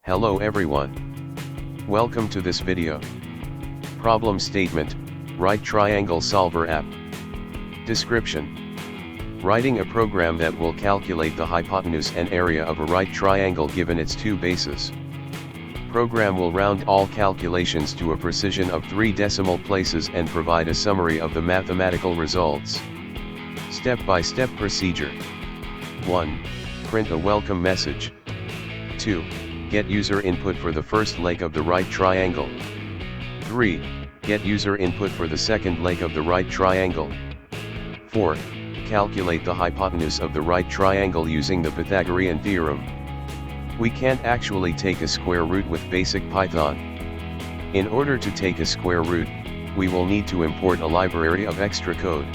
Hello everyone. Welcome to this video. Problem statement, Right Triangle Solver app. Description. Writing a program that will calculate the hypotenuse and area of a right triangle given its two bases. Program will round all calculations to a precision of 3 decimal places and provide a summary of the mathematical results. Step-by-step procedure. 1. Print a welcome message. 2. Get user input for the first leg of the right triangle. 3. Get user input for the second leg of the right triangle. 4. Calculate the hypotenuse of the right triangle using the Pythagorean theorem. We can't actually take a square root with basic Python. In order to take a square root, we will need to import a library of extra code.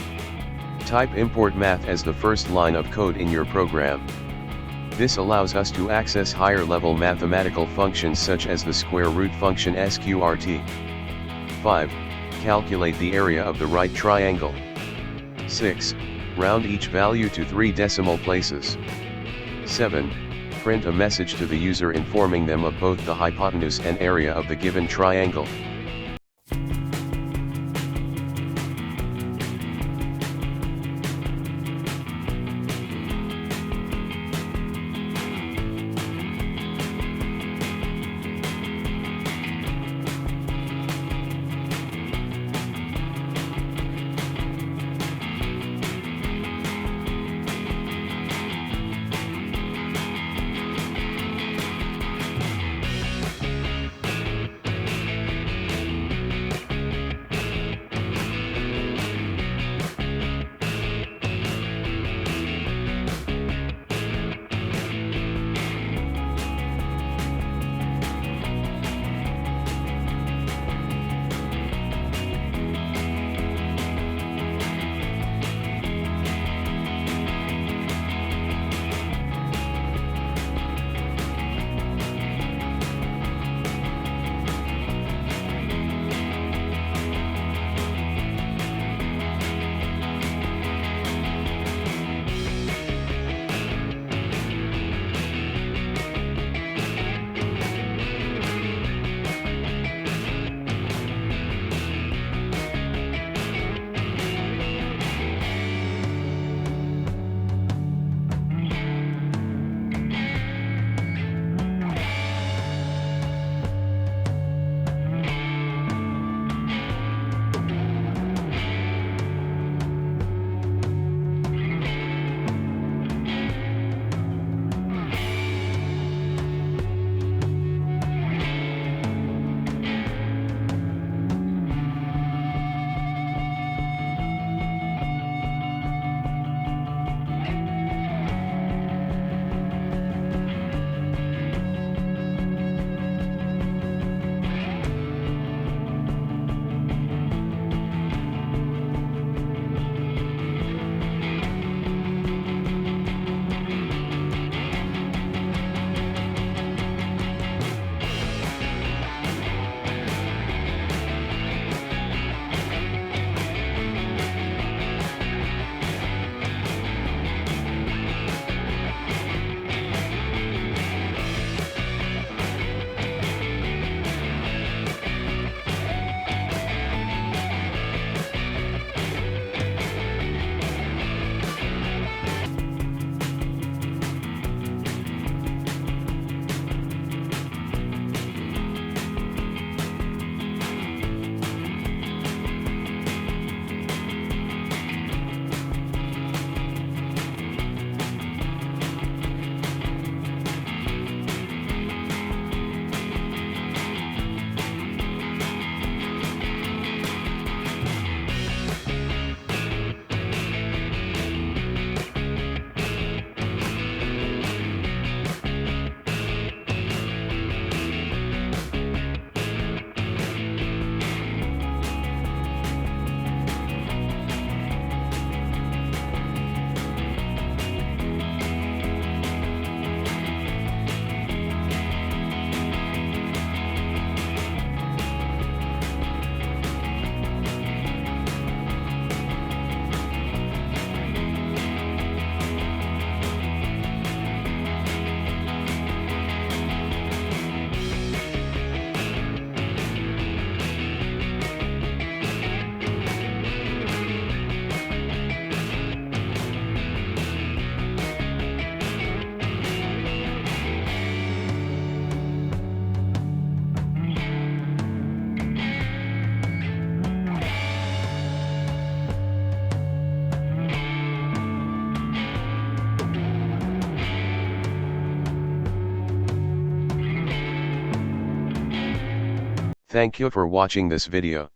Type import math as the first line of code in your program. This allows us to access higher level mathematical functions such as the square root function sqrt. 5. Calculate the area of the right triangle. 6. Round each value to 3 decimal places. 7. Print a message to the user informing them of both the hypotenuse and area of the given triangle. Thank you for watching this video.